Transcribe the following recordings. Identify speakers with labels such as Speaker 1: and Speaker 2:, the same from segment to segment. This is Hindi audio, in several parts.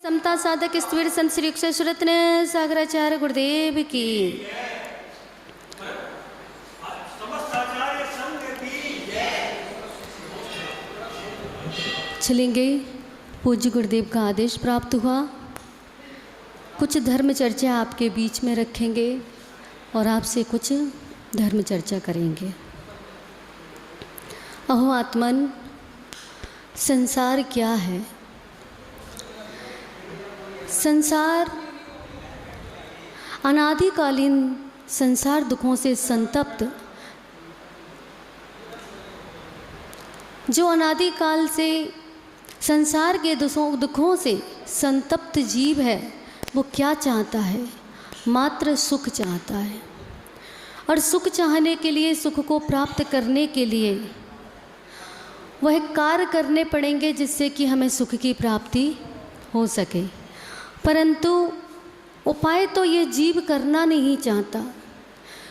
Speaker 1: समता साधक स्थिर संत श्री सुरत्न सागराचार्य गुरुदेव की। चलेंगे। पूज्य गुरुदेव का आदेश प्राप्त हुआ, कुछ धर्म चर्चा आपके बीच में रखेंगे और आपसे कुछ धर्म चर्चा करेंगे। अहो आत्मन, संसार क्या है? संसार अनादिकालीन संसार दुखों से संतप्त, जो अनादिकाल से संसार के दुखों से संतप्त जीव है, वो क्या चाहता है? मात्र सुख चाहता है। और सुख चाहने के लिए, सुख को प्राप्त करने के लिए वह कार्य करने पड़ेंगे जिससे कि हमें सुख की प्राप्ति हो सके। परंतु उपाय तो ये जीव करना नहीं चाहता।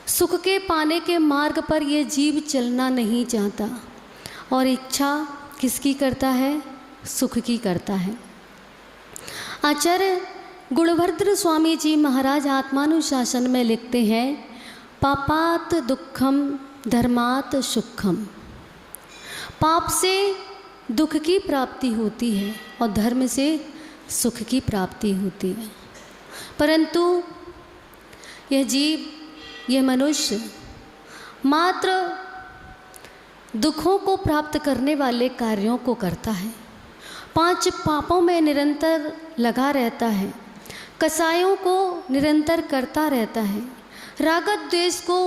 Speaker 1: सुख के पाने के मार्ग पर ये जीव चलना नहीं चाहता। और इच्छा किसकी करता है? सुख की करता है। आचार्य गुणभद्र स्वामी जी महाराज आत्मानुशासन में लिखते हैं, पापात दुखम धर्मात सुखम। पाप से दुख की प्राप्ति होती है और धर्म से सुख की प्राप्ति होती है। परंतु यह जीव, यह मनुष्य मात्र दुखों को प्राप्त करने वाले कार्यों को करता है। 5 पापों में निरंतर लगा रहता है, कसायों को निरंतर करता रहता है, राग द्वेष को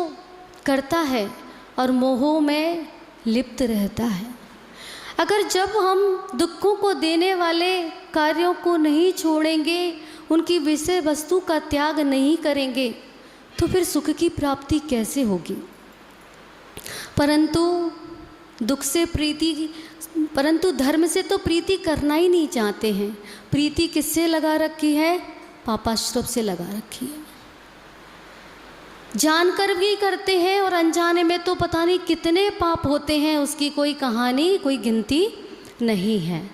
Speaker 1: करता है और मोहों में लिप्त रहता है। अगर जब हम दुखों को देने वाले कार्यों को नहीं छोड़ेंगे, उनकी विषय वस्तु का त्याग नहीं करेंगे, तो फिर सुख की प्राप्ति कैसे होगी? परंतु धर्म से तो प्रीति करना ही नहीं चाहते हैं। प्रीति किससे लगा रखी है? पापाश्रव से लगा रखी है। जानकर भी करते हैं और अनजाने में तो पता नहीं कितने पाप होते हैं, उसकी कोई कहानी, कोई गिनती नहीं है।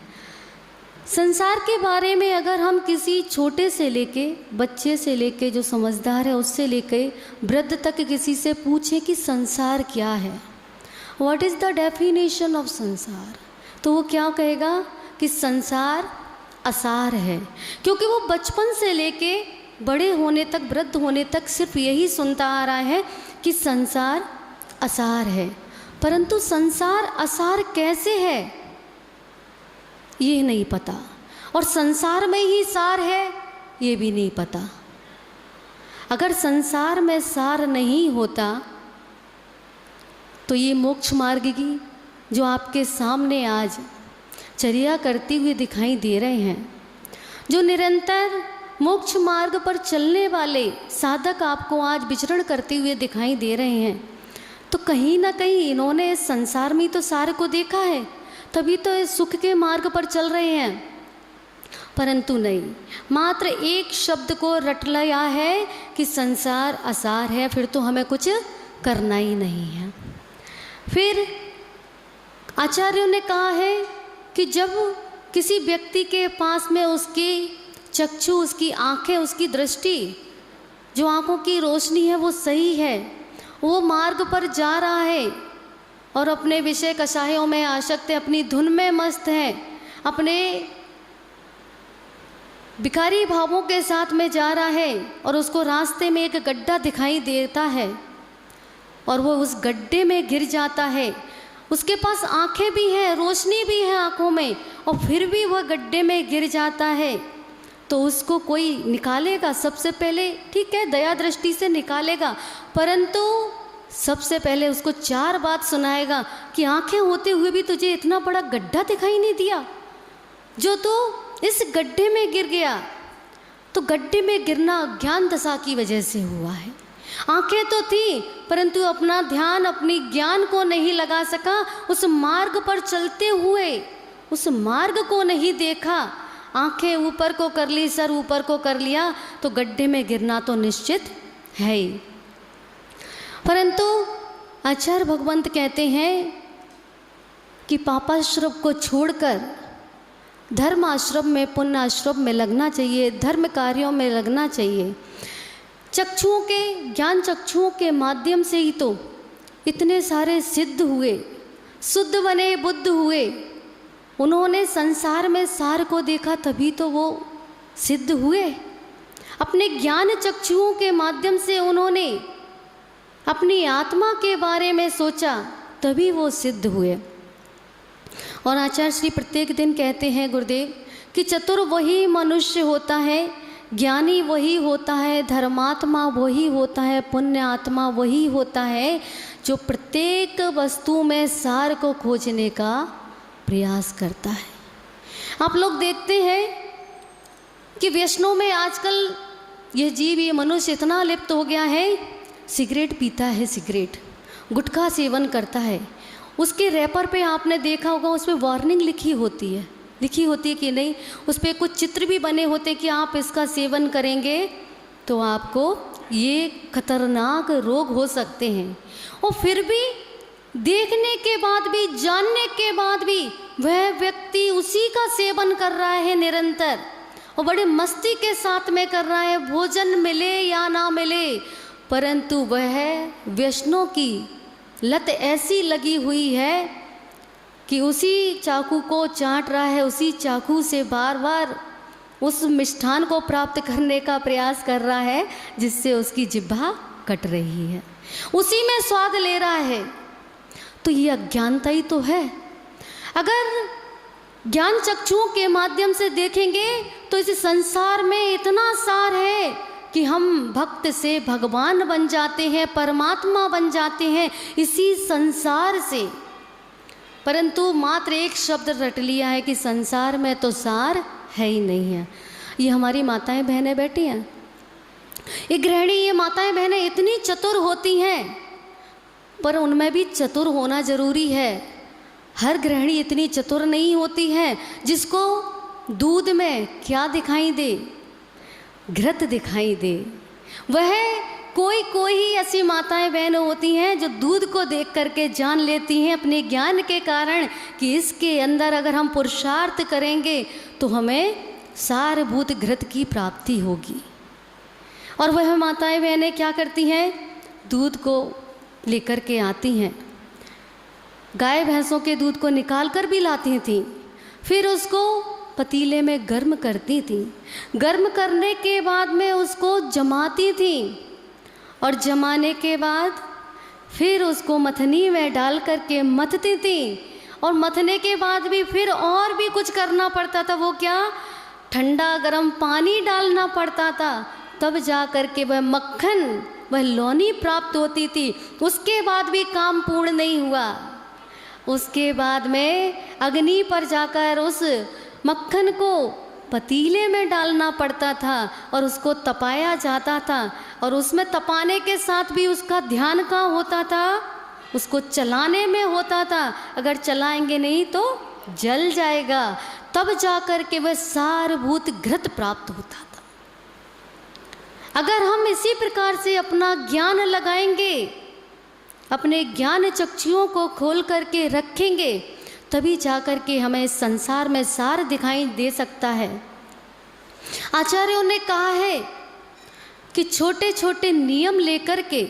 Speaker 1: संसार के बारे में अगर हम किसी छोटे से लेके, बच्चे से लेके, जो समझदार है उससे लेके वृद्ध तक किसी से पूछें कि संसार क्या है, what is the definition of संसार, तो वो क्या कहेगा कि संसार असार है। क्योंकि वो बचपन से लेके बड़े होने तक, वृद्ध होने तक सिर्फ यही सुनता आ रहा है कि संसार असार है। परंतु संसार असार कैसे है ये नहीं पता, और संसार में ही सार है ये भी नहीं पता। अगर संसार में सार नहीं होता तो ये मोक्ष मार्ग की जो आपके सामने आज चर्या करते हुए दिखाई दे रहे हैं, जो निरंतर मोक्ष मार्ग पर चलने वाले साधक आपको आज विचरण करते हुए दिखाई दे रहे हैं, तो कहीं ना कहीं इन्होंने इस संसार में तो सार को देखा है, तभी तो इस सुख के मार्ग पर चल रहे हैं। परंतु नहीं, मात्र एक शब्द को रट लिया है कि संसार असार है, फिर तो हमें कुछ करना ही नहीं है। फिर आचार्यों ने कहा है कि जब किसी व्यक्ति के पास में उसकी चक्षु, उसकी आंखें, उसकी दृष्टि, जो आंखों की रोशनी है वो सही है, वो मार्ग पर जा रहा है और अपने विषय कषायों में आसक्त है, अपनी धुन में मस्त है, अपने भिखारी भावों के साथ में जा रहा है, और उसको रास्ते में एक गड्ढा दिखाई देता है और वो उस गड्ढे में गिर जाता है। उसके पास आंखें भी हैं, रोशनी भी है आंखों में, और फिर भी वह गड्ढे में गिर जाता है, तो उसको कोई निकालेगा सबसे पहले, ठीक है, दया दृष्टि से निकालेगा, परंतु सबसे पहले उसको 4 बात सुनाएगा कि आंखें होते हुए भी तुझे इतना बड़ा गड्ढा दिखाई नहीं दिया, जो तू इस गड्ढे में गिर गया। तो गड्ढे में गिरना अज्ञान दशा की वजह से हुआ है। आंखें तो थी, परंतु अपना ध्यान, अपनी ज्ञान को नहीं लगा सका, उस मार्ग पर चलते हुए उस मार्ग को नहीं देखा, आंखें ऊपर को कर ली, सर ऊपर को कर लिया, तो गड्ढे में गिरना तो निश्चित है ही। परंतु आचार्य भगवंत कहते हैं कि पापाश्रव को छोड़कर धर्म आश्रम में, पुण्य आश्रम में लगना चाहिए, धर्म कार्यों में लगना चाहिए। चक्षुओं के, ज्ञान चक्षुओं के माध्यम से ही तो इतने सारे सिद्ध हुए, शुद्ध बने, बुद्ध हुए। उन्होंने संसार में सार को देखा, तभी तो वो सिद्ध हुए। अपने ज्ञान चक्षुओं के माध्यम से उन्होंने अपनी आत्मा के बारे में सोचा, तभी वो सिद्ध हुए। और आचार्य श्री प्रत्येक दिन कहते हैं गुरुदेव कि चतुर वही मनुष्य होता है, ज्ञानी वही होता है, धर्मात्मा वही होता है, पुण्य आत्मा वही होता है जो प्रत्येक वस्तु में सार को खोजने का प्रयास करता है। आप लोग देखते हैं कि व्यसनों में आजकल यह जीव, ये मनुष्य इतना लिप्त हो गया है, सिगरेट पीता है, सिगरेट, गुटखा सेवन करता है। उसके रैपर पे आपने देखा होगा, उसमें वार्निंग लिखी होती है कि नहीं, उस पर कुछ चित्र भी बने होते कि आप इसका सेवन करेंगे तो आपको ये खतरनाक रोग हो सकते हैं। और फिर भी देखने के बाद भी, जानने के बाद भी वह व्यक्ति उसी का सेवन कर रहा है निरंतर, और बड़े मस्ती के साथ में कर रहा है, भोजन मिले या ना मिले, परंतु वह व्यसनों की लत ऐसी लगी हुई है कि उसी चाकू को चाट रहा है, उसी चाकू से बार बार उस मिष्ठान को प्राप्त करने का प्रयास कर रहा है जिससे उसकी जिह्वा कट रही है, उसी में स्वाद ले रहा है। तो ये अज्ञानता ही तो है। अगर ज्ञान चक्षुओं के माध्यम से देखेंगे तो इस संसार में इतना सार है कि हम भक्त से भगवान बन जाते हैं, परमात्मा बन जाते हैं इसी संसार से। परंतु मात्र एक शब्द रट लिया है कि संसार में तो सार है ही नहीं है। ये हमारी माताएं बहनें बैठी हैं, ये गृहिणी, ये माताएं बहनें इतनी चतुर होती हैं, पर उनमें भी चतुर होना जरूरी है। हर गृहिणी इतनी चतुर नहीं होती है जिसको दूध में क्या दिखाई दे, घृत दिखाई दे। वह कोई ही ऐसी माताएं बहनें होती हैं जो दूध को देख करके जान लेती हैं अपने ज्ञान के कारण कि इसके अंदर अगर हम पुरुषार्थ करेंगे तो हमें सारभूत घृत की प्राप्ति होगी। और वह माताएं बहनें क्या करती हैं, दूध को लेकर के आती हैं, गाय भैंसों के दूध को निकाल कर भी लाती थीं, फिर उसको पतीले में गर्म करती थी, गर्म करने के बाद में उसको जमाती थी, और जमाने के बाद फिर उसको मथनी में डाल करके मथती थी, और मथने के बाद भी फिर और भी कुछ करना पड़ता था। वो क्या, ठंडा गर्म पानी डालना पड़ता था, तब जा कर के वह मक्खन, वह लौनी प्राप्त होती थी। उसके बाद भी काम पूर्ण नहीं हुआ, उसके बाद में अग्नि पर जाकर उस मक्खन को पतीले में डालना पड़ता था और उसको तपाया जाता था, और उसमें तपाने के साथ भी उसका ध्यान कहाँ होता था, उसको चलाने में होता था। अगर चलाएंगे नहीं तो जल जाएगा, तब जाकर के वह सारभूत घृत प्राप्त होता था। अगर हम इसी प्रकार से अपना ज्ञान लगाएंगे, अपने ज्ञान चक्षुओं को खोल करके रखेंगे, तभी जाकर के हमें इस संसार में सार दिखाई दे सकता है। आचार्यों ने कहा है कि छोटे छोटे नियम लेकर के,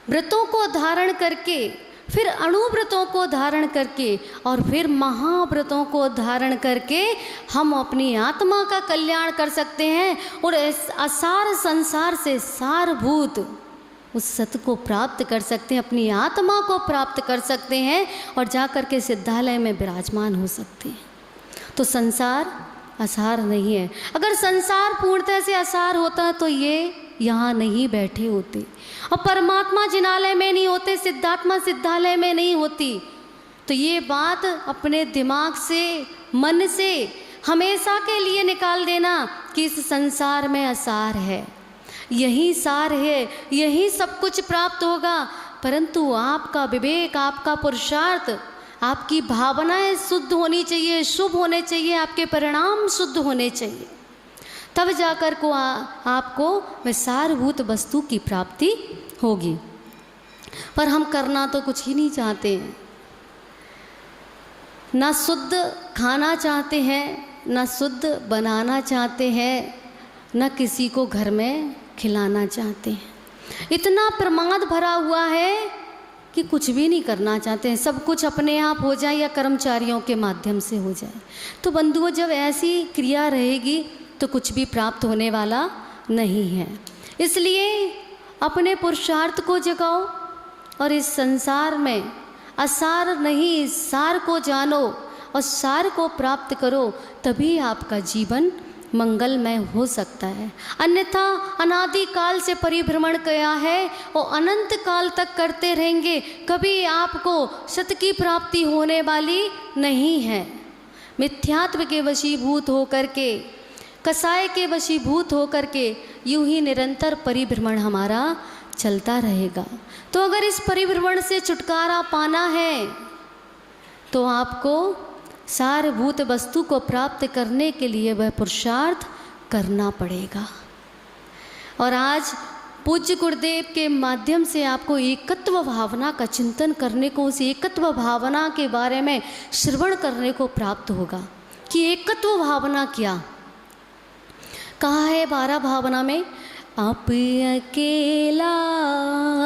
Speaker 1: व्रतों को धारण करके, फिर अणुव्रतों को धारण करके, और फिर महाव्रतों को धारण करके हम अपनी आत्मा का कल्याण कर सकते हैं, और इस असार संसार से सारभूत उस सत्य को प्राप्त कर सकते हैं, अपनी आत्मा को प्राप्त कर सकते हैं, और जाकर के सिद्धालय में विराजमान हो सकते हैं। तो संसार असार नहीं है। अगर संसार पूर्णतः से असार होता तो ये यहाँ नहीं बैठे होते, और परमात्मा जिनालय में नहीं होते, सिद्धात्मा सिद्धालय में नहीं होती। तो ये बात अपने दिमाग से, मन से हमेशा के लिए निकाल देना कि इस संसार में असार है, यही सार है, यही सब कुछ प्राप्त होगा। परंतु आपका विवेक, आपका पुरुषार्थ, आपकी भावनाएं शुद्ध होनी चाहिए, शुभ होने चाहिए, आपके परिणाम शुद्ध होने चाहिए, तब जाकर को आपको वह सारभूत वस्तु की प्राप्ति होगी। पर हम करना तो कुछ ही नहीं चाहते हैं। ना शुद्ध खाना चाहते हैं, ना शुद्ध बनाना चाहते हैं, न किसी को घर में खिलाना चाहते हैं। इतना प्रमाद भरा हुआ है कि कुछ भी नहीं करना चाहते हैं, सब कुछ अपने आप हो जाए या कर्मचारियों के माध्यम से हो जाए। तो बंधुओं, जब ऐसी क्रिया रहेगी तो कुछ भी प्राप्त होने वाला नहीं है। इसलिए अपने पुरुषार्थ को जगाओ और इस संसार में असार नहीं सार को जानो और सार को प्राप्त करो, तभी आपका जीवन मंगलमय हो सकता है। अन्यथा अनादि काल से परिभ्रमण किया है और अनंत काल तक करते रहेंगे, कभी आपको सत की प्राप्ति होने वाली नहीं है। मिथ्यात्व के वशीभूत होकर के, कसाय के वशीभूत होकर के यूं ही निरंतर परिभ्रमण हमारा चलता रहेगा। तो अगर इस परिभ्रमण से छुटकारा पाना है तो आपको सारभूत वस्तु को प्राप्त करने के लिए वह पुरुषार्थ करना पड़ेगा। और आज पूज्य गुरुदेव के माध्यम से आपको एकत्व भावना का चिंतन करने को, उस एकत्व भावना के बारे में श्रवण करने को प्राप्त होगा कि एकत्व भावना क्या। कहा है 12 भावना में, आप अकेला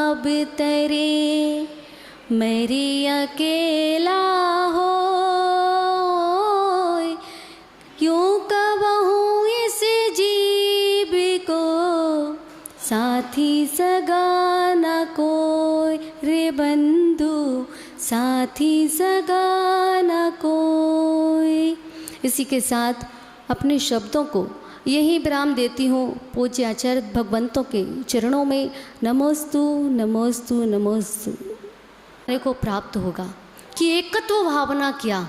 Speaker 1: अब तरे मेरी अकेला हो, यूं कबहूँ इस जीव को साथी सगा न कोई, रे बंधु साथी सगा न कोई। इसी के साथ अपने शब्दों को यही विराम देती हूँ पूज्य आचार्य भगवंतों के चरणों में। नमोस्तु नमोस्तु नमोस्तु को प्राप्त होगा कि एकत्व भावना क्या।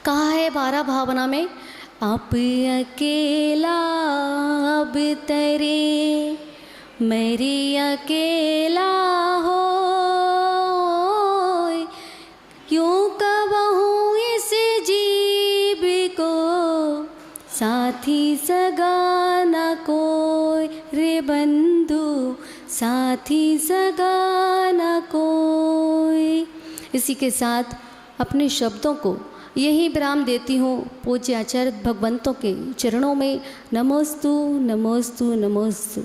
Speaker 1: कहा है 12 भावना में, आप अकेला अब तरे मेरी अकेला हो, यूं कबहूँ इस जीव को साथी सगा न कोई, रे बंधु साथी सगा न कोई। इसी के साथ अपने शब्दों को यही विराम देती हूँ पूज्य आचार्य भगवंतों के चरणों में। नमोस्तु नमोस्तु नमोस्तु।